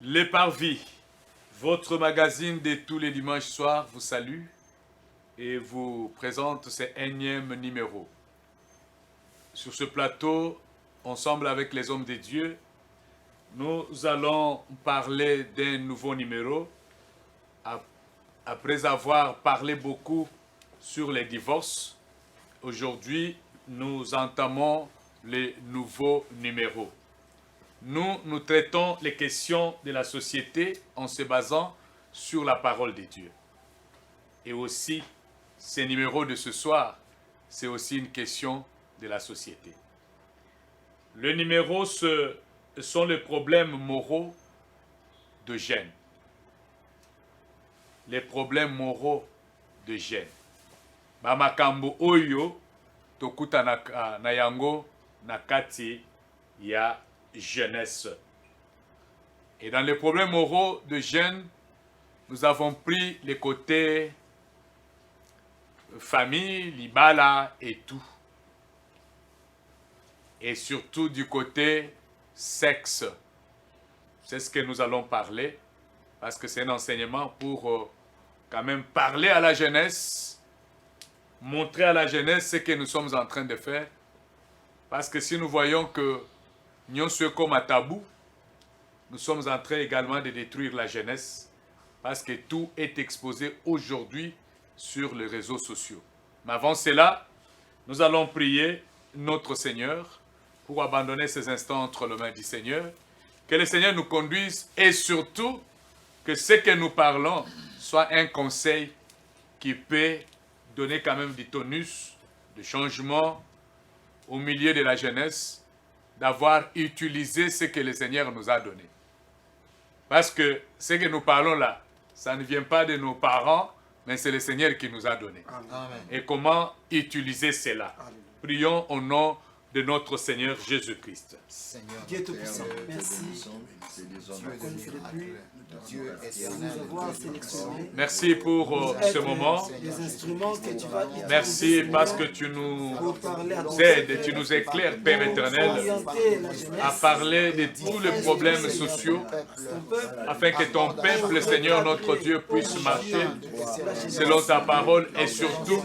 Les Parvis, votre magazine de tous les dimanches soirs, vous salue et vous présente ce énième numéro. Sur ce plateau, ensemble avec les hommes de Dieu, nous allons parler d'un nouveau numéro après avoir parlé beaucoup sur les divorces. Aujourd'hui, nous entamons les nouveaux numéros. Nous traitons les questions de la société en se basant sur la parole de Dieu. Et aussi, ces numéros de ce soir, c'est aussi une question de la société. Le numéro, ce sont les problèmes moraux de gêne. Les problèmes moraux de gêne. Bamakambo oyo tokuta na yango na kati ya jeunesse. Et dans les problèmes moraux de gêne, nous avons pris les côtés famille, libala et tout. Et surtout du côté sexe. C'est ce que nous allons parler, parce que c'est un enseignement pour quand même parler à la jeunesse, montrer à la jeunesse ce que nous sommes en train de faire. Parce que si nous voyons que nous sommes comme un tabou, nous sommes en train également de détruire la jeunesse, parce que tout est exposé aujourd'hui sur les réseaux sociaux. Mais avant cela, nous allons prier notre Seigneur pour abandonner ces instants entre les mains du Seigneur, que le Seigneur nous conduise et surtout que ce que nous parlons soit un conseil qui peut donner quand même du tonus, de changement au milieu de la jeunesse, d'avoir utilisé ce que le Seigneur nous a donné. Parce que ce que nous parlons là, ça ne vient pas de nos parents, mais c'est le Seigneur qui nous a donné. Amen. Et comment utiliser cela? Amen. Prions au nom de notre Seigneur Jésus-Christ. Seigneur, Dieu Tout-Puissant, merci. Dieu est Nous avoir sélectionné Merci pour ce moment. les instruments que tu vas utiliser. Merci parce que tu nous pour parler à ton aides et peuple, tu nous éclaires, Père pour éternel, orienter la jeunesse, à parler de tous les problèmes sociaux, ton peuple, afin que ton peuple, Seigneur notre Dieu, puisse marcher selon ta parole et surtout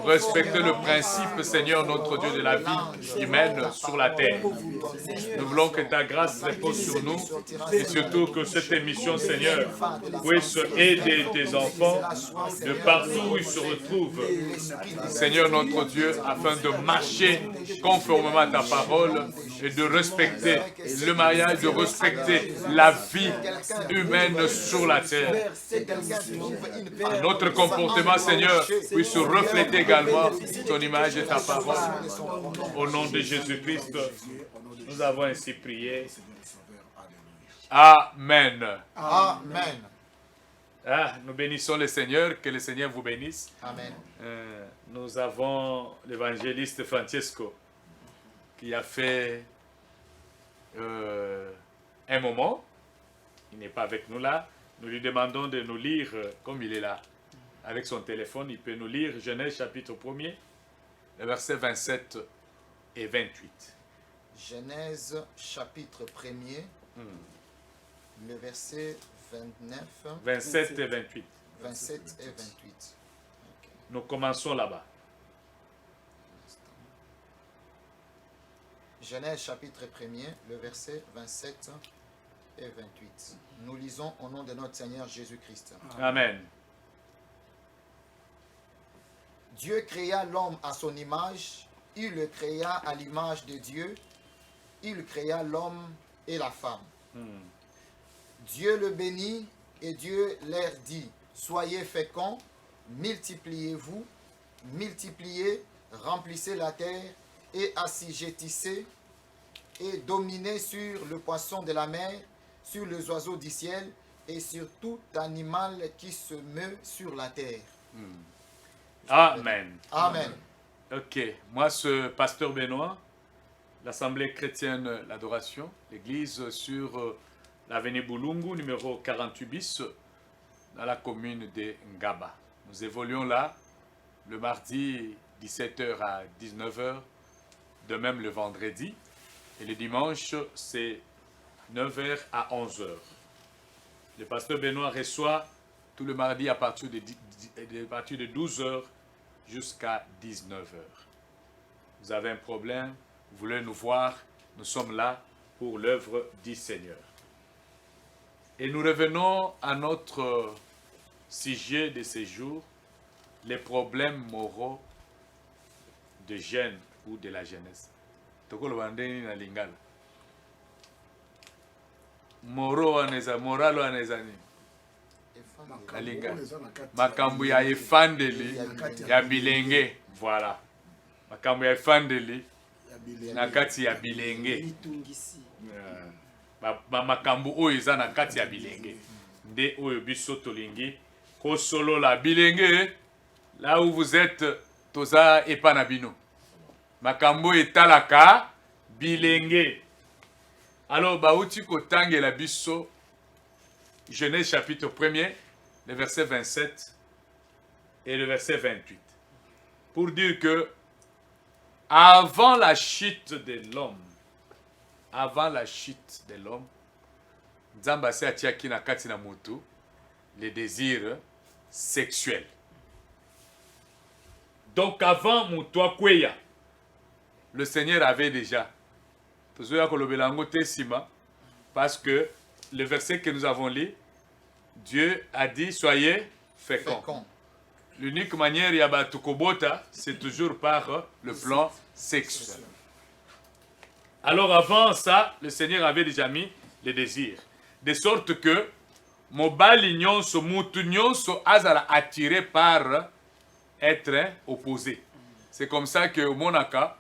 respecter le principe, Seigneur notre Dieu, de la vie humaine sur la terre. Nous voulons que ta grâce repose sur nous et surtout que cette émission, Seigneur, puisse aider tes enfants de partout où ils se retrouvent, Seigneur notre Dieu, afin de marcher conformément à ta parole et de respecter le mariage, de respecter la vie humaine sur la terre. Notre comportement, Seigneur, puisse refléter également ton image et ta parole. Au nom de Jésus-Christ, nous avons ainsi prié. Amen. Amen. Nous bénissons le Seigneur, que le Seigneur vous bénisse. Amen. Nous avons l'évangéliste Francesco qui a fait un moment. Il n'est pas avec nous là. Nous lui demandons de nous lire, comme il est là, avec son téléphone, il peut nous lire Genèse chapitre 1er, les versets 27 et 28. Genèse chapitre 1er, le verset 29, 27 et 28. 27 et 28. Nous commençons là-bas. Genèse chapitre 1er, le verset 27 et 28. Nous lisons au nom de notre Seigneur Jésus-Christ. Amen. Dieu créa l'homme à son image, il le créa à l'image de Dieu, il créa l'homme et la femme. Dieu le bénit et Dieu leur dit, soyez féconds, multipliez-vous, multipliez, remplissez la terre et assujettissez et dominez sur le poisson de la mer, sur les oiseaux du ciel et sur tout animal qui se meut sur la terre. Amen. Amen. Ok, moi, ce pasteur Benoît, l'Assemblée chrétienne l'adoration, l'église sur l'avenue Boulungu, numéro 48 bis, dans la commune de Ngaba. Nous évoluons là, le mardi 17h à 19h, de même le vendredi, et le dimanche, c'est 9h à 11h. Le pasteur Benoît reçoit tout le mardi à partir de 12h jusqu'à 19h. Vous avez un problème, vous voulez nous voir, nous sommes là pour l'œuvre du Seigneur. Et nous revenons à notre sujet de ces jours, les problèmes moraux de jeunes ou de la jeunesse. Moral anezani. Makambu ya efandeli ya bilenge. Voilà. Makambu ya efandeli na kati ya bilenge. Makambu oyo eza na kati ya bilenge. Nde oyo biso tolingi kosolola bilenge. Là où vous êtes, toza epanabino. Makambo etalaka bilenge. Alors, bauti kotange la biso, Genèse chapitre 1er, le verset 27 et le verset 28. Pour dire que, avant la chute de l'homme, Nzamba se atiaki na kati na mutu, les désirs sexuels. Donc avant Moutoua Kweya, le Seigneur avait déjà. Parce que le verset que nous avons lu, Dieu a dit soyez féconds. L'unique manière Yabatukobota, c'est toujours par le plan sexuel. Alors avant ça, le Seigneur avait déjà mis les désirs. De sorte que Mobali nyonso, mutu nyonso azala attiré par être opposé. C'est comme ça que au Monaka,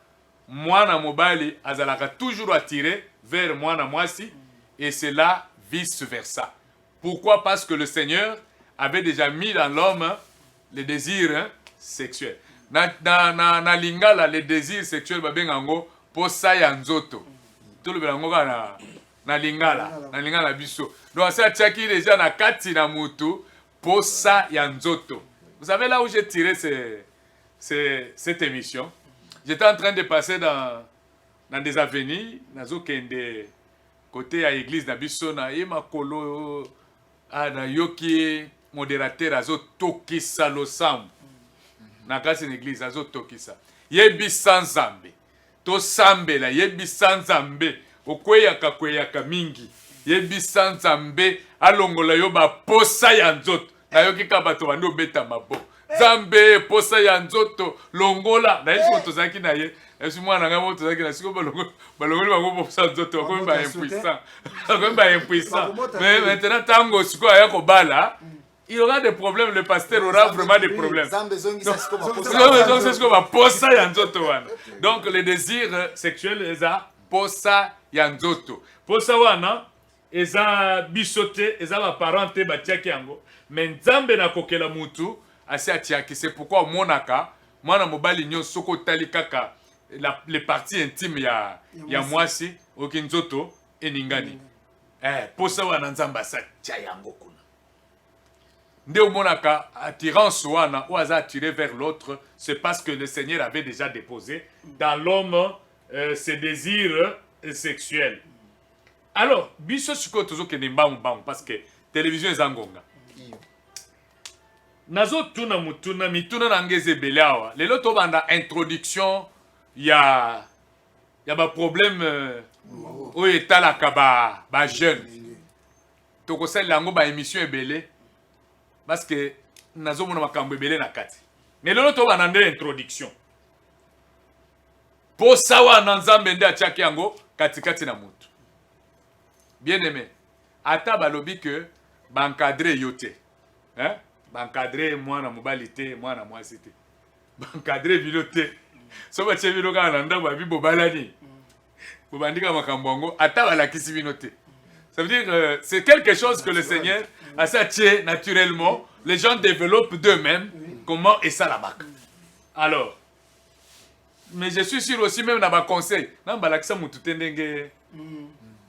Mwana Mobali azalaka toujours attiré vers Mwana Mwasi et c'est là vice versa. Pourquoi? Parce que le Seigneur avait déjà mis dans l'homme les désirs sexuels. Na lingala les désirs sexuels babengango posa ya nzoto. Tout le belango na lingala biso. Donc ça tchaki déjà na kati na mutu posa ya nzoto. Vous savez là où j'ai tiré cette émission? J'étais en train de passer dans des avenirs, nazo kende côté à l'église na biso na yemakolo na yoki modérateur azo tokisa losam. Na kati l'église azo tokisa. Yebi sans zambe. To sambela yebi sans zambe. Okweyaka mingi. Yebi sans zambe alongola yo ba posa ya nzoto. Na yoki ka bato bando beta mabo. Zambe posa ya nzoto longola na yesu tozaki na ye. Yesu mwana nga moto tozaki na siko balongoli bango posa nzoto ko ba impuissant. Ko ba impuissant. Mais maintenant tango siko aya ko bala. Il aura des problèmes, le pasteur aura vraiment des problèmes. Donc les désirs sexuels, eza posa yanzoto. Posa wana, eza bisote, eza ma parente batiaki yango. Mais nzambe na kokela mutu, asi atiaki. C'est pourquoi monaka, mwana mobali nyo soko tali kaka, les parties intimes ya mwasi, okinzoto, eningani. Posa wana nzamba sa tia yango kuna. Nde omonaka attirance wana ou aza attiré vers l'autre, c'est parce que le Seigneur avait déjà déposé dans l'homme ses désirs sexuels. Alors, biso siko tozo kende mbangu parce que télévision ezangonga. Nazo tuna mutuna mituna nangeze belawa. Lelo to banda introduction ya ba problème o etalaka ba jeune. Toko sel lango ba émission ebele. Parce que nazo mona makambo ebele na kati. Mais lelo to banande introduction. Po sawa na nzambe nde atiaki yango katikati na mutu. Bien aimé. Ata balobi que bankadre yote. Hein? Bankadre mwana mobali te, mwana mwasi te. Bankadre bilote. So ba che bino kana ndambo bibo balani. Bo bandika makambo yango ata balakisi bino te. Ça veut dire que c'est quelque chose que le Seigneur a saché naturellement. Les gens développent d'eux-mêmes comment et ça la bac. Alors, mais je suis sûr aussi même dans ma conseil. Non, balakisa mutute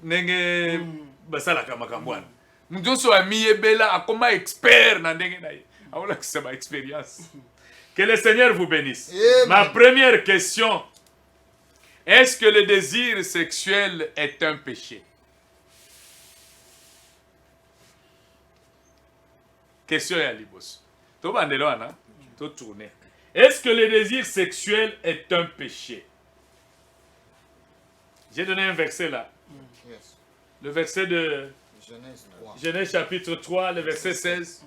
ndenge basala kama kambwana. Mudonso ami ebela akoma expert na ndenge na ye. Aola kisa ba expérience. Que le Seigneur vous bénisse. Amen. Ma première question, est-ce que le désir sexuel est un péché? Question ya libos. To bandelo ana, to tourner. Est-ce que le désir sexuel est un péché? J'ai donné un verset là. Yes. Le verset de Genèse 3. Genèse chapitre 3, le verset 16.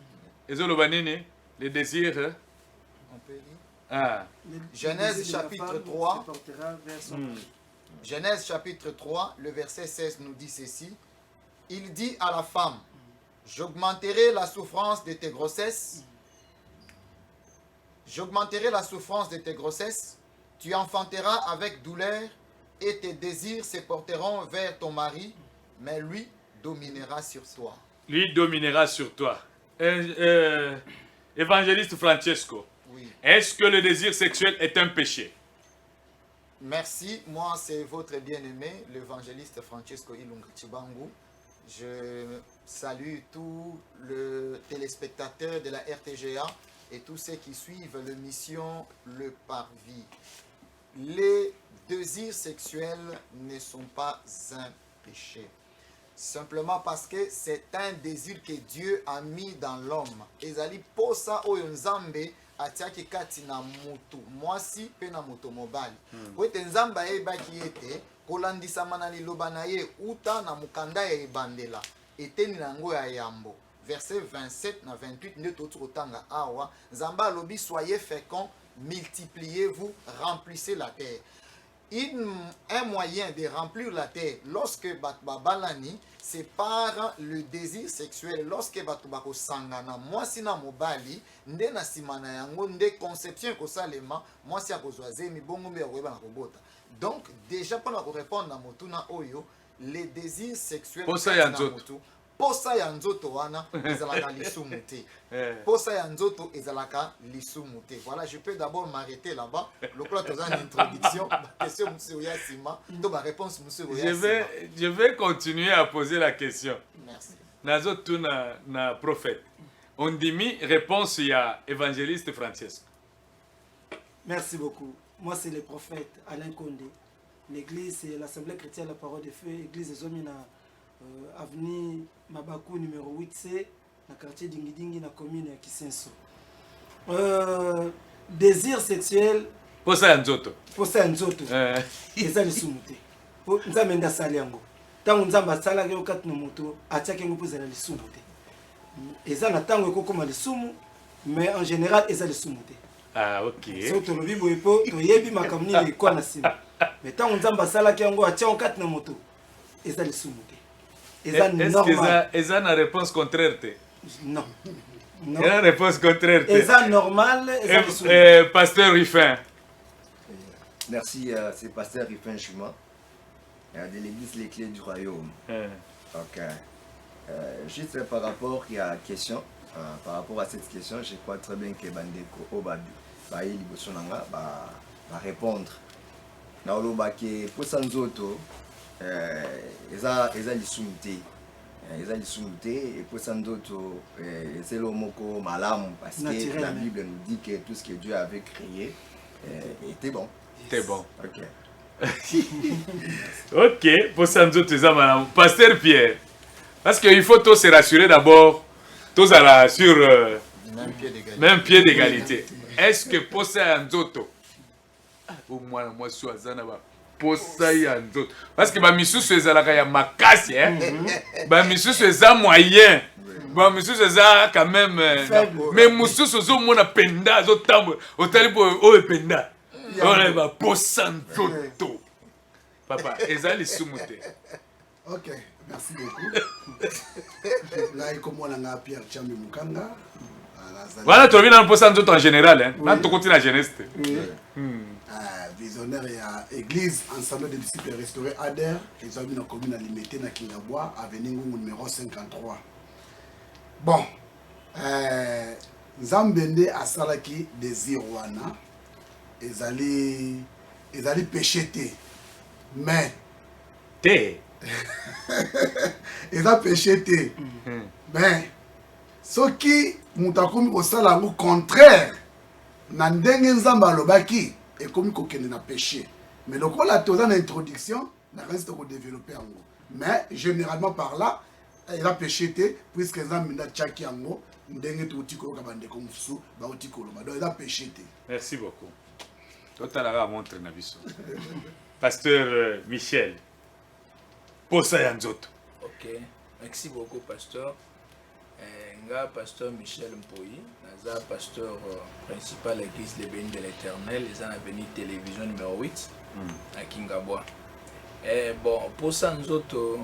Ezolobanini, le désir. On peut lire. Ah. Genèse chapitre 3. Genèse chapitre 3, le verset 16 nous dit ceci. Il dit à la femme, j'augmenterai la souffrance de tes grossesses. J'augmenterai la souffrance de tes grossesses. Tu enfanteras avec douleur et tes désirs se porteront vers ton mari, mais lui dominera sur toi. Lui dominera sur toi. Évangéliste Francesco, Oui. est-ce que le désir sexuel est un péché? Merci, moi c'est votre bien-aimé, l'évangéliste Francesco Ilunga Chibangu. Je salue tous les téléspectateurs de la RTGA et tous ceux qui suivent l'émission Le Parvis. Les désirs sexuels ne sont pas un péché. Simplement parce que c'est un désir que Dieu a mis dans l'homme. Ezali posa oyo nzambe atiaki kati na mutu mwasi pe na moto mobali. Wete nzambe ayebaki ete kolandisama na liloba na ye uta na mukanda ya ebandela eteni nango ya yambo. Verset 27 na 28 nde totu kotanga awa nzambe alobi soyez féconds, multipliez-vous, remplissez la terre. Un moyen de remplir la terre lorsque Balani, c'est par le désir sexuel. Lorsque Batubako Sangana, moi si na mobali, nde na simana yango, nde conception ko salema, moi si akozwaze mi bongo me akoyeba na kobota. Donc déjà pour répondre à motuna oyo, les désirs sexuels Posa ya nzoto. Posa ya nzoto wana ezalaka lisumu te. Posa ya nzoto ezalaka lisumu te. Voilà, je peux d'abord m'arrêter là-bas. Le plan dans une introduction, question monsieur Yassima, donc ma réponse monsieur Yassima. Je vais continuer à poser la question. Merci. Nazotu na prophète. On dit mi réponse il y a évangéliste Francesco. Merci beaucoup. Moi, c'est le prophète Alain Condé. L'église, c'est l'Assemblée chrétienne La Parole de Feu. L'église des hommes avenue Mabakou numéro 8C, dans le quartier d'Ingidingi, dans la commune de Kisenso. Désir sexuel. Posa ya nzoto. Posa ya nzoto. Eza lisumu te. Nzambe nda sali yango. Tango nzambe asalaki yo kati na moto, atiaki yango mpo ezala lisumu te. Eza na tango ekokoma lisumu, mais en général eza lisumu te. Ah, ok. So tolobi boye po toyebi makambo nini ekwa na nsima. Mais tango nzambe asalaki yango atia yango kati na moto, eza lisumu te. Est-ce que eza na réponse contraire te? Non. Il y a une réponse contraire. Eza normal, Pasteur Ruffin. Merci, c'est Pasteur Ruffin Chuma, de l'église Les Clés du Royaume. Donc, juste par rapport à la question, par rapport à cette question, je crois très bien que Bandeko Obadu va répondre. Pour Sanzoto, eza lisumité. Eza lisumité et pour Sanzoto, c'est le moko malam parce que la Bible nous dit que tout ce que Dieu avait créé était bon. C'était bon. Ok. Ok, pour Sanzoto, malam. Pasteur Pierre, parce qu'il faut tous se rassurer d'abord, tous sur même pied d'égalité. Est-ce que pour Sanzoto, au moins moi je suis à Zanaba. Posa ya nzoto parce que ba misusu ezalaka ya makasi ba misusu eza moyen ba misusu eza quand même mais mususu zo mona penda zo tambo otali po o penda on va posa nzoto papa eza lisumute. Ok, merci beaucoup. Là il comme on a Pierre Chambi Mukanga. Voilà, tu reviens dans le posa nzoto en général hein. Là tu continues la jeunesse. Visionnaire et à église ensemble des disciples restaurés Ader, ils ont mis dans la commune limitée dans Kingabois, avenue numéro 53. Bon, Zambende a salaki des Irwana, ils allaient pécher té, mais té, ils ont péché té, mais ce qui mutakomi au salamu contraire, nandenge nzamba lobaki. Et comme il a péché. Mais le rôle a dans l'introduction, il reste à développer en gros. Mais généralement par là, il a péché, puisque il a tchaki en gros, ndenge toti koloka bandeko mosusu bauti koloba donc eza péché te. Merci beaucoup. Totalaka montre na biso. Pasteur Michel. Posa ya nzoto. Ok, merci beaucoup pasteur. Nga pasteur Michel Mpoyi, naza pasteur principal de l'église Les Bénis de l'Éternel, les en avenue télévision numéro 8 à Kingabwa. Bon, posa nzoto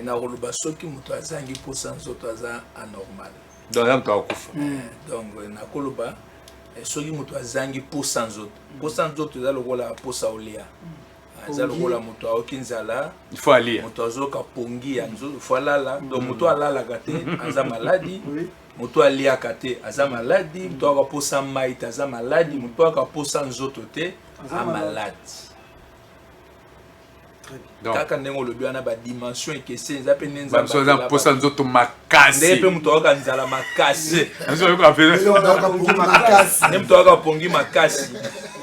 na roloba soki muto azangi posa nzoto aza anormal. Donc là mto akufa. Donc na koloba soki muto azangi posa nzoto. Posa nzoto eza lokola posa olia. Aza lokola muto aoki nzala. Il faut aller. Muto azoka pongi ya nzoto, faut alala. Donc muto alala kate aza maladi. Muto alia kate aza maladi. Muto akaposa maita aza maladi. Muto akaposa nzoto te a maladi. Kaka ndenge olobi wana ba dimension ekese nza pe nenza ba soza posa nzoto makasi ndenge pe muto aka nzala makasi nzo yo ka fele ndenge muto aka pongi makasi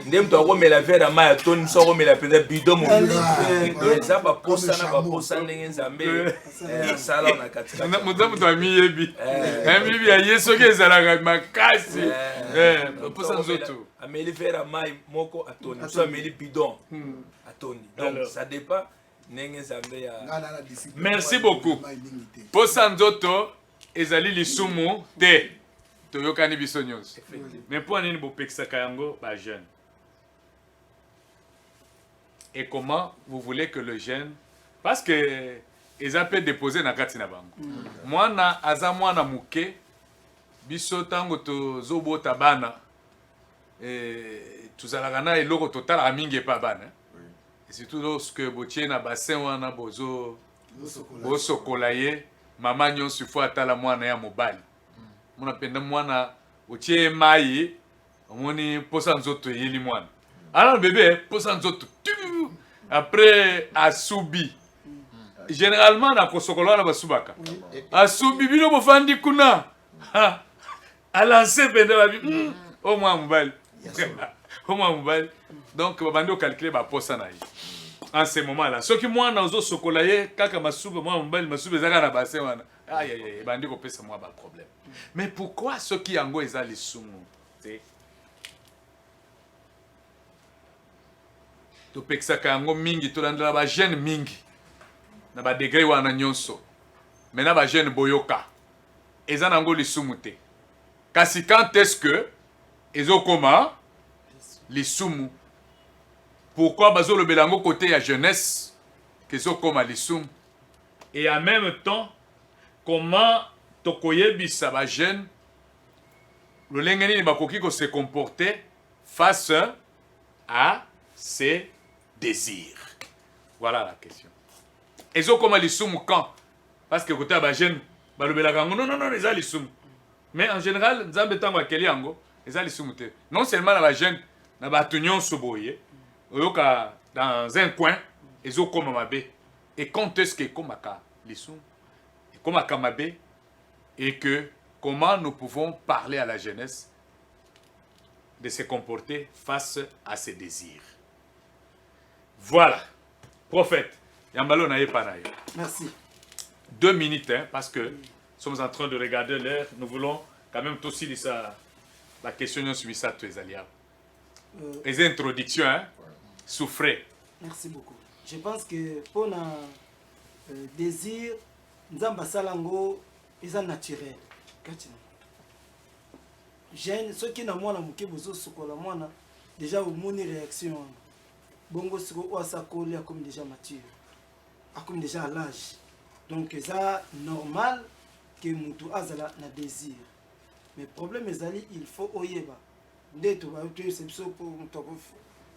ndenge muto akomela verre ya mayi atoni so akomela penza bidon mobili eza baposa na baposa ndenge nzambe asala na katikati muto amiyebi amiyebi ya yesu soki ezalaka makasi posa nzoto ameli verre ya mayi moko atoni so ameli bidon atoni donc ça dépend. Merci beaucoup. Posa nzoto ezali lisumu te toyokani biso nyonso. Mais pour nini bopekisaka yango ba jeune? Et comment vous voulez que le jeune, parce que eza peut déposer na kati na bango. Mwana aza mwana muke biso tango tozobota bana tuzalaka na eloko totala mingi pa bana. Et surtout lorsque botie na bassin wana bozo sokolaye mama nyonso faut atala mwana ya mobali. Mona penda mwana otie mai omoni posa nzoto yeli mwana. Alors bébé posa nzoto après asubi. Généralement na kosokola na basubaka. Asubi bino bofandi kuna. A lancer penda ba au moins mobile. Au moins mobile. Donc babandi calculer ba posa na yi. En ce moment-là, ceux qui moi dans zo sokolaye kaka masuba moi mbali masuba ezaka na bassin wana. Aïe aïe aïe, bandi ko pesa moi ba problème. Mais pourquoi ceux qui yango ezali sumu? To peksa kango mingi to landela ba jeune mingi. Na ba degré wana nyonso. Mais na ba jeune boyoka. Ezana ngo lisumu te. Kasi quand est-ce que ezokoma lisumu? Pourquoi bazo le belango côté ya jeunesse que zo comme alisum et en même temps comment tokoyebisa ba jeune le lengeni ni bakoki ko se comporter face à ses désirs. Voilà la question. Et zo comme alisum quand parce que côté ba jeune ba le belango non les alisum. Mais en général nzambe tango akeli yango les alisum te. Non seulement la jeune na ba tunyon soboye dans un coin, ils ont comme mabé. Et quand est-ce que comme lisum, comme mabé, et que comment nous pouvons parler à la jeunesse de se comporter face à ses désirs. Voilà, prophète. Yambalo na yepanayo. Merci. 2 minutes, hein, parce que nous sommes en train de regarder l'heure. Nous voulons quand même aussi dire ça. La question sur ça, tu es alliable. Les introductions, hein. Souffrez. Merci beaucoup. Je pense que pour le désir, Nzamba Salango est naturel. Jeune, ceux qui n'ont pas de besoin de déjà au monde réaction. Bongo siko ouasakoli comme déjà mature, comme déjà à l'âge. Donc c'est normal que mutu azala na désir. Mais le problème est il faut oyeba. Dès que tu es pour mutu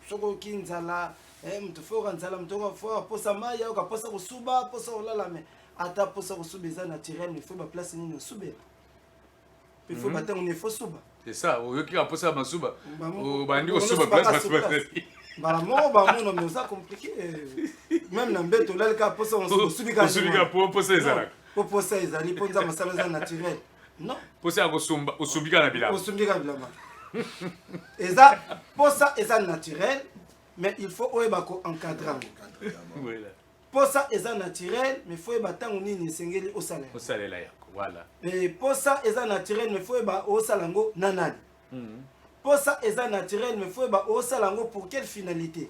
soko kinzala mtu fora nzala mtu fora posa maya ou posa kusuba posa olala mais ata posa kusuba eza naturel il faut ba place ni suba il faut bater on faut suba c'est ça au qui a posa masuba au bandi au suba place masuba bala mo ba mo mais ça compliqué même na mbeto lal ka posa on subika pour posa ezala pour posa ezali ponza masala za naturel non posa ko sumba usubika na bilama usubika bilama et ça, pour ça, c'est naturel, mais il faut encadrer. posa eza naturel mais faut ba tango nini sengeli au salaire Au salaire là, voilà. et posa eza naturel mais faut ba au salango nanani posa eza naturel mais faut ba au salango pour quelle finalité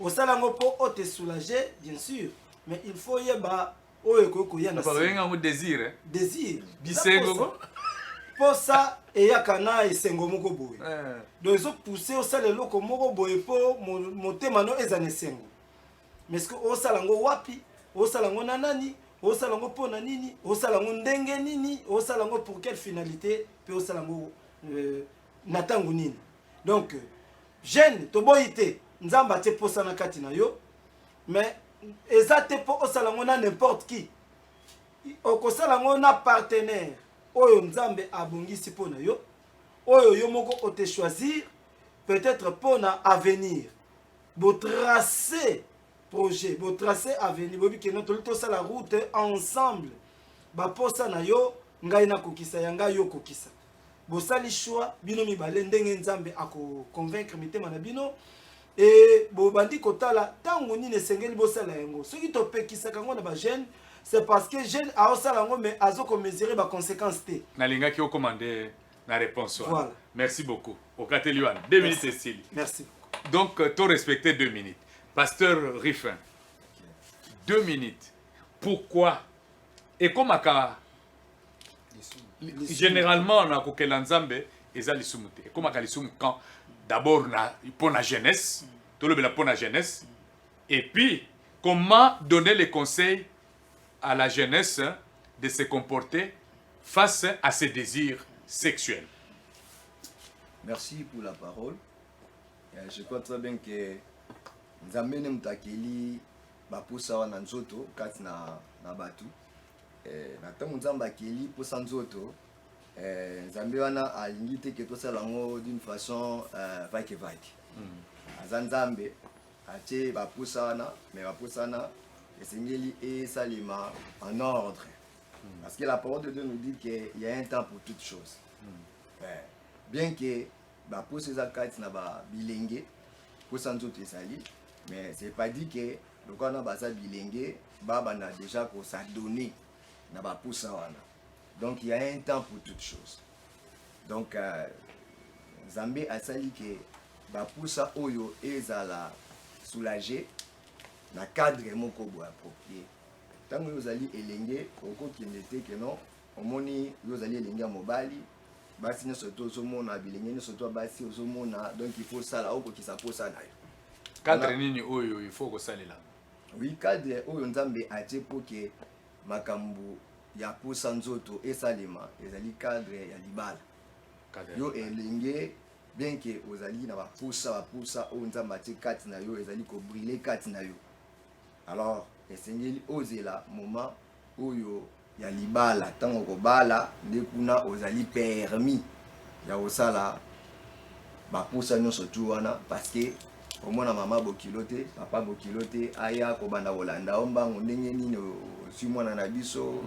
au salango pour te soulager bien sûr mais il faut yeba oyo ko ya na Papa venga un désir hein. désir Bisengo. posa eyaka na esengo moko boye donc ezo pousser osala eloko moko boye mpo motema no eza na esengo mais ce que osala yango wapi osala yango na nani osala yango mpo na nini osala yango ndenge nini osala yango pour quelle finalité mpe osala yango na ntango nini donc jeune toboyi te nzambe atie posa na kati na yo mais eza te mpo osala yango na n'importe qui okosala yango na partenaire oyo nzambe abongisi mpo na yo oyo yo moko ote choisir peut-être mpo na avenir botracer projet botracer avenir bobikena toli tosala route ensemble baposa na yo ngai nakokisa ya ngai yo kokisa bosali choix bino mibale ndenge nzambe akoconvaincre mitema na bino e bobandi kotala ntango nini esengeli bosala yango soki topekisaka yango na bajeune c'est parce que jeune aosala yango mais azokomesurer baconséquence te Nalingaki okomande na réponse. Voilà. Merci beaucoup. Okateli wana 2 minutes Cécile. merci Donc, tu respecté 2 minutes. Pasteur Riffin, 2 minutes. Pourquoi? Et comment généralement, on a kokela nzambe, eza lisumuté. Et comment lisum quand d'abord pour la jeunesse, tout le pour la jeunesse. Et puis, comment donner les conseils à la jeunesse de se comporter face à ses désirs sexuels. Merci pour la parole. Je crois très bien que Nzambe ne mutakeli bapusa wana nzoto kati na batu. Na tango Nzambe akeli pusa nzoto, Nzambe wana alingi te ke tosala ngo d'une façon vaike. Aza Nzambe atie bapusa wana, mais bapusa wana esengeli esalima en ordre. Parce que la parole de Dieu nous dit qu'il y a un temps pour toutes choses. Bien que bapusa eza kati na ba bilenge pusa nzoto esali, mais c'est pas dit que le corps n'a pas bilenge baba na déjà qu'on s'adonné na bapusa wana. Donc il y a un temps pour toutes choses. Donc Nzambe asali que bapusa oyo ezala soulager na cadre moko bo approprié. Tango yozali elenge okokende te ke non omoni yozali elenge ya mobali basi ne soto ozomona bilenge ne soto basi ozomona, donc il faut ça là okokisa posa na yo. Cadre nini oyo il faut kosalela. Oui, cadre oyo Nzambe atie po ke makambu ya posa nzoto esalema ezali cadre ya libala. Yo elenge bien que ozali na bapusa oyo Nzambe atie kati na yo ezali ko briller kati na yo. Alors esengeli ozela moment oyo ya libala tango kobala nde kuna ozali permis ya osala bapusa nyonso tu wana parce que omona mama bokilote papa bokilote aya kobanda kolanda ombango ndenge nini si mwana na biso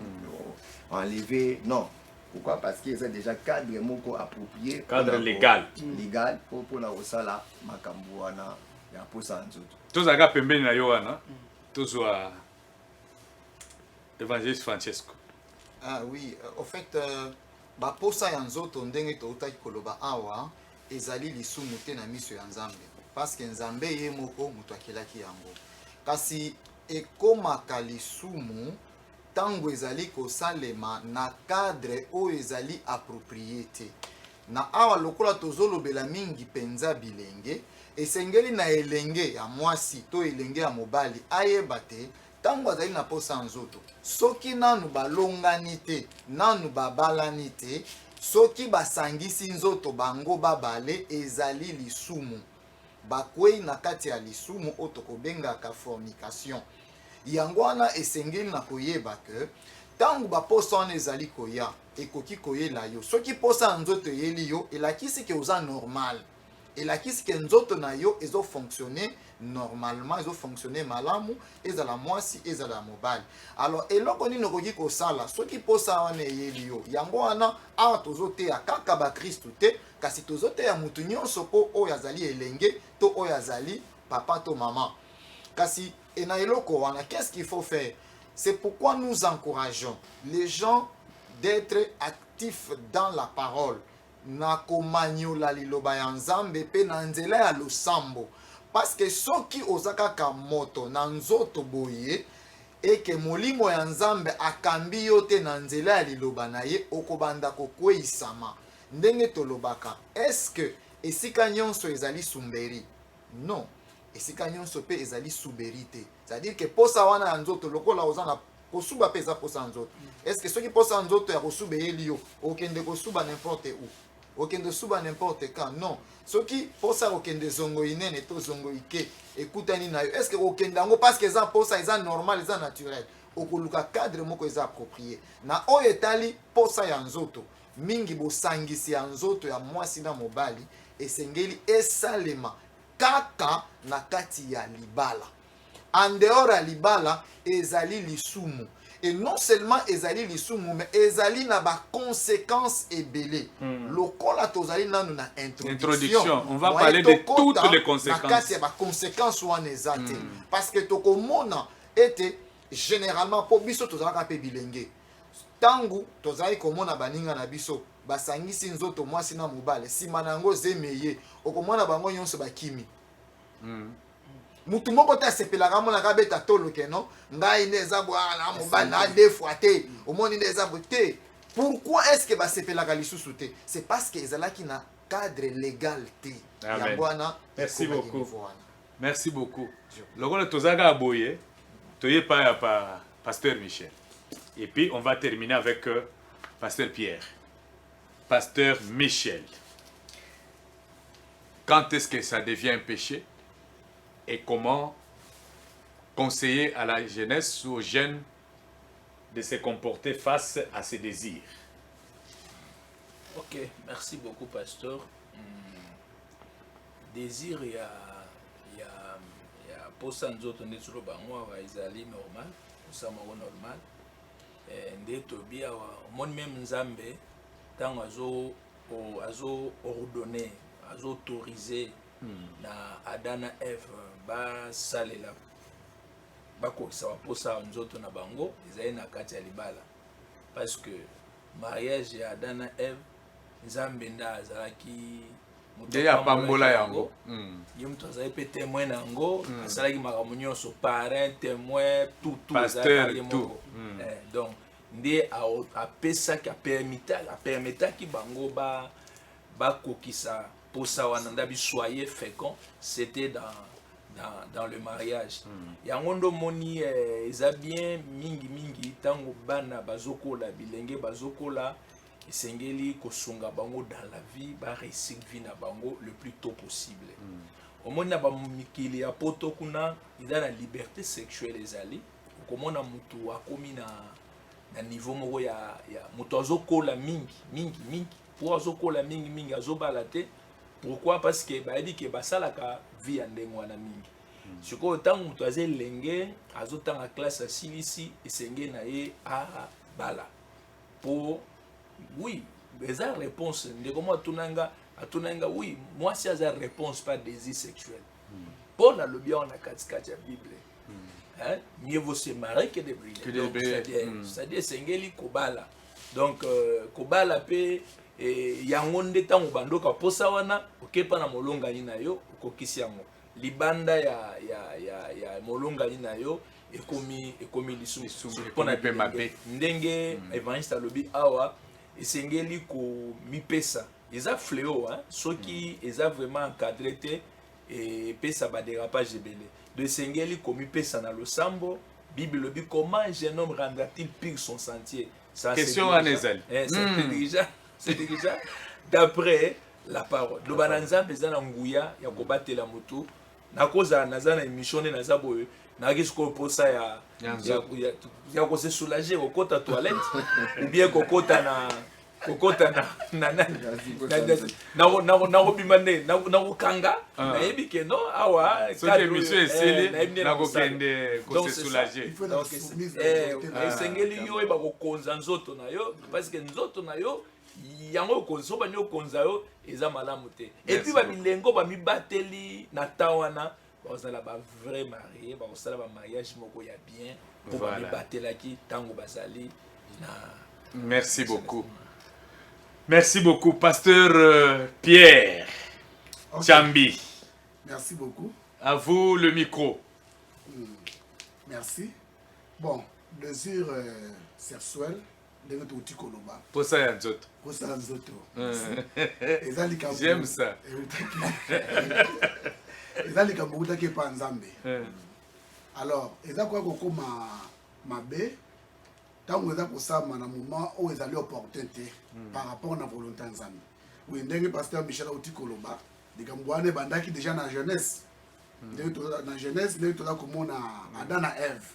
enlever non. Pourquoi? Parce que c'est déjà cadre moko approprié, cadre légal pour na osala makambu wana ya posa nzoto. Tozaka pembeni na yo wana tozwa Évangéliste Francesco. Ah oui, au fait baposa ya nzoto ndenge toutaki koloba awa ezali lisumu te na miso ya Nzambe parce que Nzambe ye moko mutu akelaki yango kasi ekomaka lisumu tango ezali kosalema na cadre oyo ezali approprié te na awa lokola tozolobela mingi penza bilenge esengeli na elenge ya mwasi to elenge ya mobali ayeba te tango azali na posa nzoto soki nanu balongani te nanu babalani te soki basangisi nzoto bango babale ezali lisumu bakwei na kati ya lisumu oyo tokobengaka fornication. Yango wana esengeli na koyeba ke tango baposa wana ezali koya ekoki koyela yo soki posa nzoto eyeli yo elakisi ke oza normal elakisi ke nzoto na yo ezo fonctionner normalement ezo fonctionner malamu ezala mwasi ezala mobali. Alors eloko nini okoki kosala soki posa wana eyeli yo yango wana awa tozoteya kaka bakristu te kasi tozoteya mutu nyonso po oyo azali elenge to oyo azali papa to mama kasi Et na eloko wana, qu'est-ce qu'il faut faire? C'est pourquoi nous encourageons les gens d'être actifs dans la parole. Na komanyola liloba ya nzambe pe na nzela ya losambo. Parce que soki ozaka ka moto na nzoto boye et que molimo ya nzambe akambi yo te na nzela ya liloba na ye okobanda kokweisama. Ndenge tolobaka, est-ce que esika nyonso ezali sumberi? Non. Esika nyonso pe ezali suberi. C'est-à-dire que posa wana ya nzoto lokola ozana kosuba pe eza posa nzoto. Est-ce que soki posa nzoto ya kosube elio okende kosuba n'importe où? Okende suba n'importe quand? Non. Soki posa okende zongo inene to zongo ike ekutani na yo. Est-ce que okende ngo parce que eza posa eza normal, eza naturel? Okoluka cadre moko eza approprié. Na oyo etali posa ya nzoto. Mingi bosangisi ya nzoto ya mwasi na mobali esengeli esalema kaka na kati ya libala. En dehors ya libala ezali lisumu. Et non seulement ezali lisumu, mais ezali na ba conséquences ebele. Lokola tozali nanu na introduction. On va parler de toutes les conséquences. Na kati ya ba conséquences wana ezate. Parce que tokomona ete généralement po biso tozalaka pe bilenge. Tangu tozali komona baninga na biso basangisi nzoto mwasi na mobale sima nango zemeye okomona bango nyonso bakimi. Mutu moko ta sepelaka mona ka beta tolo keno ngai neza bwana mobale na deux fois te omoni neza bote. Pourquoi est-ce que ba sepelaka lisusu te? C'est parce que ezalaki na cadre légal te. Ya bwana. Merci beaucoup. Merci beaucoup. Lokola tozaga aboye toye pa ya pa pasteur Michel. Et puis, on va terminer avec Pasteur Pierre. Pasteur Michel. Quand est-ce que ça devient un péché? Et comment conseiller à la jeunesse ou aux jeunes de se comporter face à ses désirs? Ok, merci beaucoup, Pasteur. Désir, il y a pour ça, nous autres, on est sur le banc, normal, pour ça, normal. Nde tobia mon même nzambe tant azo ordonné azo autorisé na Adana Eve ba salela bako sa posa nzoto na bango ezali na kati ya libala parce que mariage ya Adana Eve nzambe nda azalaki ya pambola yango yo mtu azali pe témoin nango asalaki makambo nyonso parrain témoin tout pasteur tout donc nde apesaki apermetaki bango bakokisa posa wana ndabi soyez fécond. C'était dans le mariage yango ndo moni eza bien mingi tango bana bazokola bilenge bazokola esengeli kosunga bango dans la vie ba réussir vie na bango le plus tôt possible. Omona ba mikili ya poto kuna ida na liberté sexuelle ezali komona mutu akomi na niveau moko ya mutu azokola mingi pour azokola mingi azobala te. Pourquoi? Parce que ba dit que basalaka vie ya ndenge wana mingi siko tango mutu azelenge azotanga classe ya silisi esenge na ye a bala pour oui, mais la réponse, oui, moi si la réponse pas désir sexuel. Bon, on a le bien, on a 4 la Bible. Mieux vaut se marier que de briller. C'est-à-dire, c'est un kobala. Donc, kobala pe, yangonde tango bando ka posa wana, okepa na molonga ni na yo, okokisi yango. Libanda ya molonga ni na yo, ekomi lisu. Ekomi pe mabe. Ndenge, evangeliste alobi awa, esengeli ko mipesa eza fléau hein ceux qui eza vraiment encadré te et pesa ba dérapage ebele de esengeli ko mipesa na losambo Bible lobi comment un jeune homme rendra-t-il pire son sentier ça question à Nezal c'est déjà d'après la parole lo bananzambe eza na nguya ya kobatela moto na koza nazana émission na zaboyo na kisko posa ya ko se soulager au kota toilette ou bien kokota na bimane na kanga na yebi ke no awa cadre monsieur eseli na kokende ko se soulager sengeli yo ba ko konza nzoto na yo parce que nzoto na yo yango konzo ba nyo konza yo eza malamu te et puis ba milengo ba mibateli na tawana bazala ba vrai marié bakosala ba mariage moko ya bien pour Voilà. batelaki tango bazali na Merci beaucoup. Merci beaucoup, pasteur Pierre Ok. Chambi. Merci beaucoup. À vous le micro. Merci. Bon, désir sexuel, ndenge touti koloba. Pour ça, il y a d'autres. Kosala nzoto. J'aime J'aime ça. eza likambo utaki epa nzambe. Alors eza kwa kokoma mabe ntango eza kosama na moment oyo ezali opportun te par rapport na volonté ya nzambe. Oui, ndenge pasteur Michel auti koloba likambo wana ebandaki déjà na jeunesse. Na jeunesse ndenge toza komona Adam na Ève.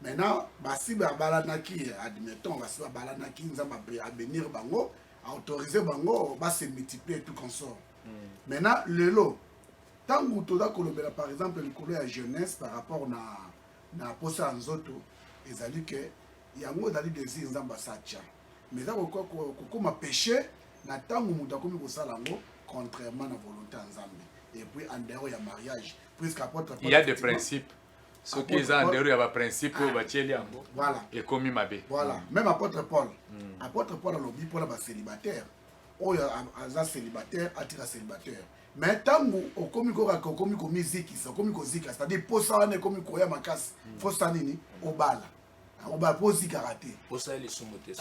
Maintenant basi babalanaki, admettons basi babalanaki nzambe abénir bango, autoriser bango se multiplier et tout consort. Maintenant lelo tango toza kolobela par exemple likolo ya jeunesse par rapport na posa nzoto ezali ke yango ezali désir nzambe asatia mais eza kokoma péché na tango moto akomi kosala yango contrairement na volonté ya nzambe et puis en dehors ya mariage puisque apôtre Il y a des principes. Ce qui est en dehors, il y a des principes au bâtiment. voilà Et comme il m'a dit. voilà même apôtre Paul alobi mpona bacélibataire oyo aza célibataire atira célibataire mais tango okomi kokaka okomi komizikisa okomi kozika c'est-à-dire posa wana ekomi koya makasi fosa nini obala po ozikaka te osala lisumu te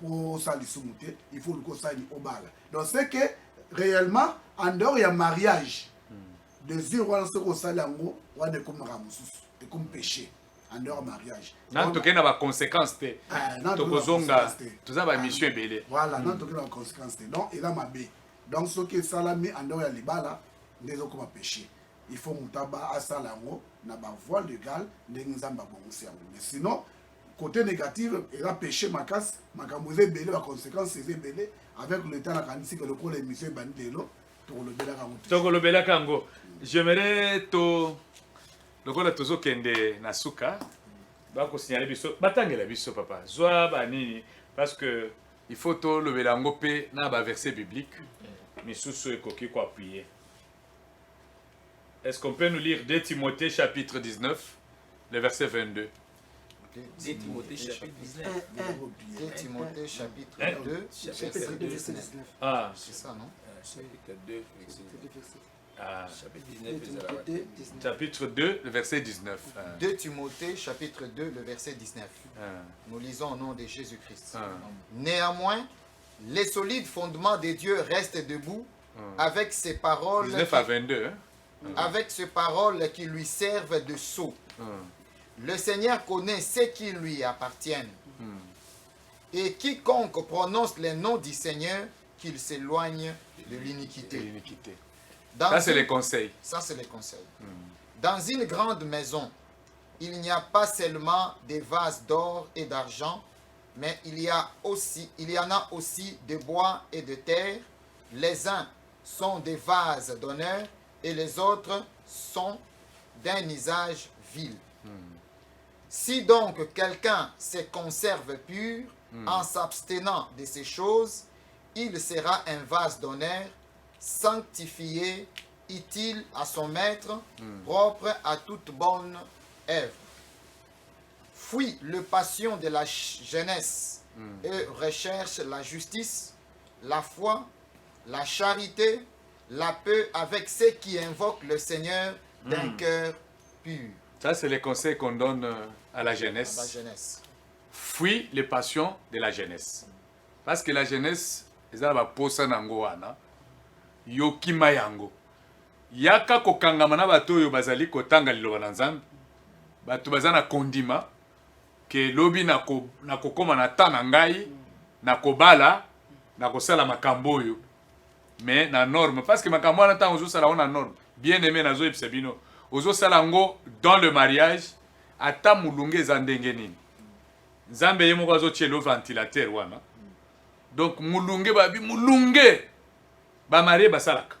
po osala lisumu te il faut kosala ni obala donc c'est que réellement en dehors ya mariage désir wana soki osali yango wana ekomaka mosusu ekomi péché en dehors mariage Non, tu as des conséquences. Tu as une mission belée. voilà non toke na conséquence te donc eza mabe donc soki esalami en dehors ya libala nde ezokoma péché il faut moto asala yango na bavoie légale ndenge nzambe abongisi yango mais sinon côté négatif eza péché makasi makambo eza ebele baconséquence eza ebele avec le temps nakanisi ke lokola émission ebandi lelo tokolobelaka yango te. Tokolobelaka yango. J'aimerais to lokola tozokende na suka bakosignaler biso batangela biso papa zwa banini parce que il faut tolobela yango mpe na baverset biblique misusu ekoki koappuyer. Est-ce qu'on peut nous lire 2 Timothée chapitre 19 le verset 22? 2 Timothée chapitre 19 2 Timothée chapitre 2, chapitre 2 verset 19. Ah, C'est ça, non? chapitre 2 ah, chapitre 19 chapitre 2 le verset 19. 2 Timothée chapitre 2, le verset 19. Ah, Nous lisons au nom de Jésus-Christ. ah, Néanmoins, les solides fondements de Dieu restent debout avec ces paroles, 19 à 22. Hein? avec ces paroles qui lui servent de sceau. Le Seigneur connaît ceux qui lui appartiennent. Et quiconque prononce les noms du Seigneur, qu'il s'éloigne de l'iniquité. L'iniquité. Dans Ça, c'est une- les conseils. Ça, c'est les conseils. Dans une grande maison, il n'y a pas seulement des vases d'or et d'argent, mais il y en a aussi de bois et de terre. Les uns sont des vases d'honneur et les autres sont d'un usage vil. Si donc quelqu'un se conserve pur en s'abstenant de ces choses, il sera un vase d'honneur, sanctifié, utile à son maître, propre à toute bonne œuvre. Fuis le passion de la jeunesse et recherche la justice, la foi, la charité, la paix avec ceux qui invoquent le Seigneur d'un cœur pur. Ça, c'est les conseils qu'on donne à la La jeunesse. jeunesse. Fuis les passions de la jeunesse. Parce que la jeunesse, ils ont la posa nango wana. Yokima yango. Yaka kokangama na bato yo bazali kotanga liloba na Nzambe. Bato bazana kondima ke lobi na kokoma na ta na ngai na kobala na kosala makambo oyo. Mais na norme parce que makambo wana ta ozo sala na norme. Bien aimé nazo yebisa bino. Ozo sala ngo dans le mariage ata mulunge za ndenge nini. Nzambe ye moko azotiela ventilateur wana. Donc mulunge babi mulunge ba marié basalaka.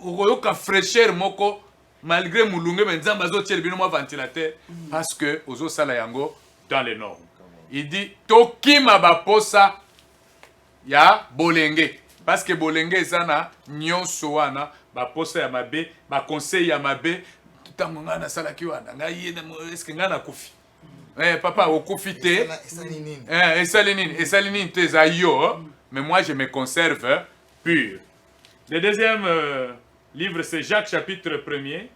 Okoyoka fraîcheur moko malgré mulunge mais Nzambe azotiela bino mo ventilateur parce que ozo sala yango dans les normes. Il dit tokima baposa ya bolenge parce que bolenge ezana nyonso wana baposa ya mabe baconseil ya mabe ntango ngai nasalaki wana ngai eske ngai nakufi papa okufi te esali nini te eza yo mais moi je me conserve pur. Le deuxième livre c'est Jacques chapitre 1er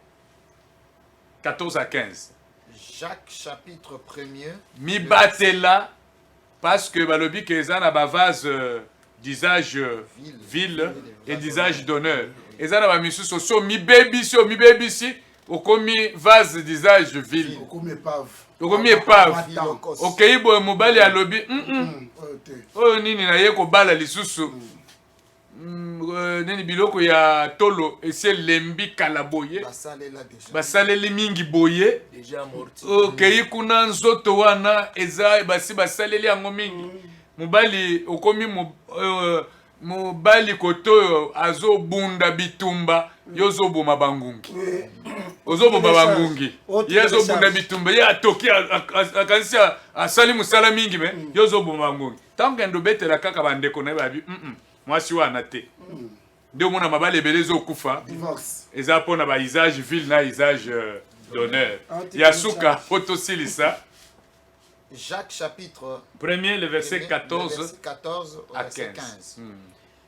14 à 15. Jacques chapitre 1er. Mibatela parce que balobi ke eza na bavase d'usage vil et d'usage d'honneur. Eza na bamisusu so mibebisi okomi vase d'usage vil. Okomi épave. Okei boye mobali alobi oyo nini na ye kobala lisusu. Nini biloko ya tolo esi elembi kala boye basaleli mingi boye okei kuna nzoto wana eza basi basaleli yango mingi mobali okomi mobali koto azobunda bitumba yo ozoboma bangungi ozoboma bangungi ye azobunda bitumba ye atoki akanisi asali mosala mingi me yo ozoboma bangungi ntango endo betela kaka bandeko na ye babi mwasi wana te nde omona mabali ebele ezokufa eza mpona bausage ville na usage d'honneur ya suka po tosilisa Jacques chapitre 1er le verset 14 à 15.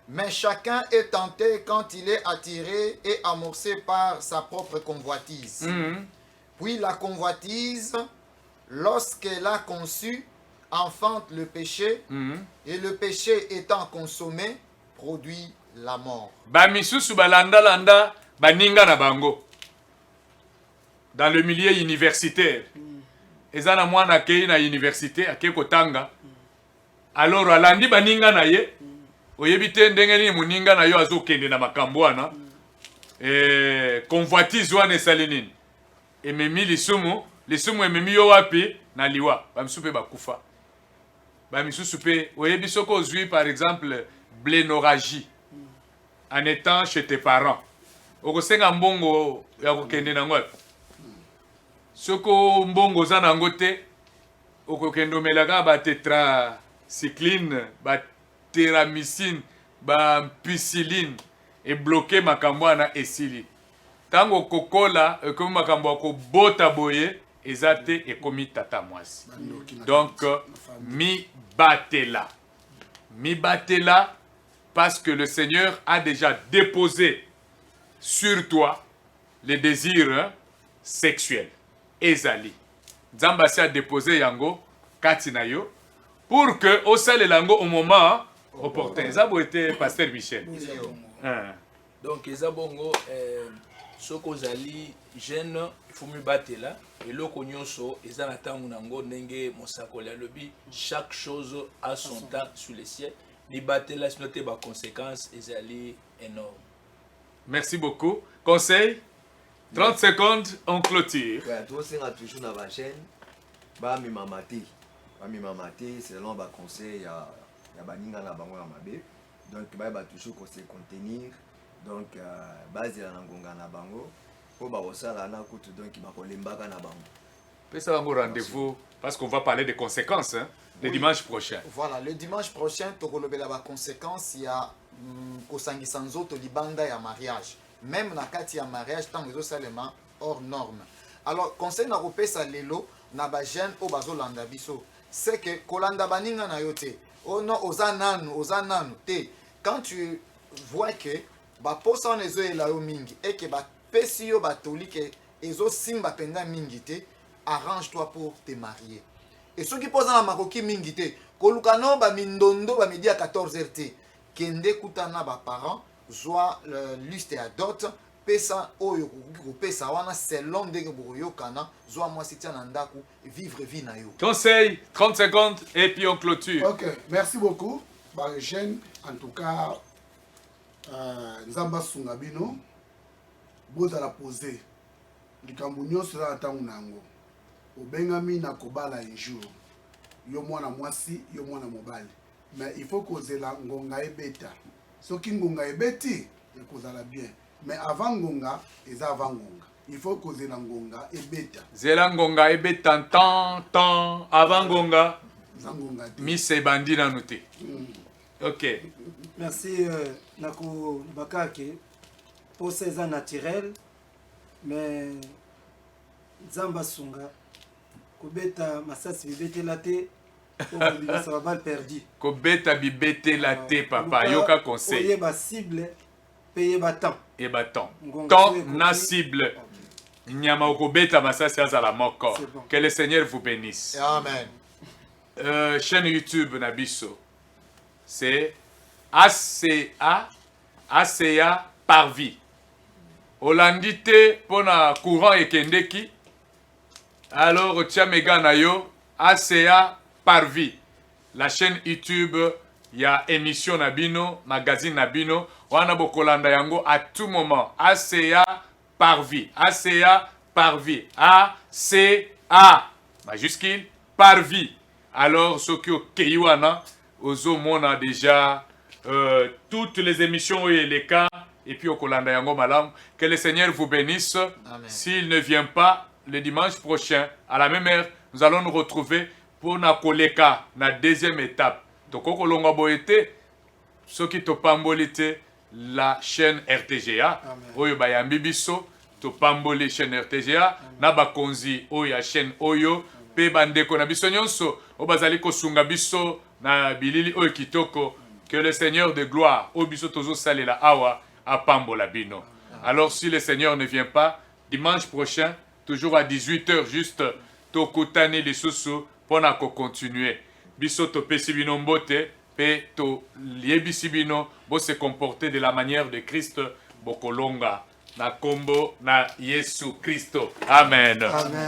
Mais chacun est tenté quand il est attiré et amorcé par sa propre convoitise. Puis la convoitise, lorsqu'elle a conçu, enfante le péché, et le péché étant consommé, produit la mort. Bamisusu balanda baninga na bango. Dans le milieu universitaire. Eza na mwana akei na université akei kotanga. Alors alandi baninga na ye. Oyebi te ndenge nini muninga na yo azokende na makambo wana. Convoitise wana esali nini. Ememi lisumu ememi yo wapi na liwa. Bamisusu pe bakufa. Bamisusu pe oyebi soko ozwi par exemple blénorragie en étant chez tes parents. Okosenga mbongo ya kokende nango. Soko mbongo za nango te okokende omelaka ba tetracycline, ba teramycine, ba ampicilline et bloqué makambo wana esili. Tango kokola ekomi makambo akobota boye ezate ekomi tata mwasi. Donc mi batela parce que le Seigneur a déjà déposé sur toi les désirs sexuels. Ezali. Nzambasi a déposé yango kati na yo pour que osale lango au moment opportun. Zabo était pasteur Michel. Donc ezabongo soko zali jeune il faut mibatela eloko nyonso eza na tango nango ndenge mosakoli alobi chaque chose a son temps sur le ciel. Mibatela sinon te ba conséquences ezali énorme. Merci beaucoup. Conseil 30 secondes en clôture. Toi c'est toujours dans la chaîne ba mi mamati selon ba conseil ya baninga na bango na mabe. Donc ba toujours ko se contenir. Donc base la ngonga na bango po ba osala na kutu donc ba kolembaka na bango. Pesa bango rendez-vous parce qu'on va parler des conséquences le dimanche prochain. Voilà, le dimanche prochain tokolobela ba conséquences ya kosangisa nzoto libanda ya mariage. Même na kati ya mariage tant que salema hors norme. Alors conseil na kopesa lelo na ba jeune o bazolanda biso c'est que kolanda baninga na yote. Oh non ozananu te. Quand tu vois que ba posa nezo ela yo mingi et que ba pesi yo batoli que ezo simba penda mingi te, arrange-toi pour te marier. Et ceux qui posent na makoki mingi te, kolukano ba mindondo ba midi à 14h te, kende kutana ba parents, soit liste à dot, pesa oyo pesa wana selon ndenge boyo kana, soit moi si tiana ndaku vivre vie na yo. Conseil 30 secondes et puis on clôture. OK, merci beaucoup. Ba jeune en tout cas nzamba sunga bino boza la poser likambo nyonso za tangu nango obengami na kobala un jour yo mwana mwasi yo mwana mobali mais il faut kozela ngonga ebeta soki ngonga ebeti ekozala bien mais avant ngonga eza avant ngonga il faut kozela ngonga ebeta zela ngonga ebeta tant avant ngonga ngonga mise bandi na noté. OK. Merci Nako Bakake. pour ces ans naturels, mais Zamba Sunga, Kobeta Masasi Bibete Laté, ça va mal perdu. Kobeta bibete la te papa, yoka conseil. Payer ma cible, payer ma temps. Et bâton. Temps na cible. Nyama okobeta masasi azala moko. Que le Seigneur vous bénisse. Amen. Chaîne YouTube Nabiso. C'est ACA par vie. Olandite pona courant et kendeki. Alors tiamega na yo ACA par vie. La chaîne YouTube, il y a émission Nabino, magazine Nabino. Wana bokolanda yango à tout moment. ACA par vie. ACA par vie. ACA majuscule par vie. Alors ce qui est Keiwana, Ozo Mona déjà toutes les émissions et les cas. Et puis au Kolanda Yango Malam. Que le Seigneur vous bénisse. S'il ne vient pas le dimanche prochain, à la même heure, nous allons nous retrouver pour na koleka, na deuxième étape. Toko kolonga boete, ce qui te pambolite la chaîne RTGA. Oyo bayambi biso, to pamboli chaîne RTGA. Na bakonzi oya chaîne Oyo. Pe bandeko na biso nyonso, o bazali kosunga biso na bilili oyo kitoko. Que le Seigneur de gloire, o biso tozo salela awa, a pambola bino. Alors si le Seigneur ne vient pas, dimanche prochain, toujours à 18h juste, tokutani lisusu pour continuer. Biso to pesi bino mbote, pe to liebisi bino, bo se comporter de la manière de Christ, bokolonga, na kombo na Yesu Christo. Amen. Amen.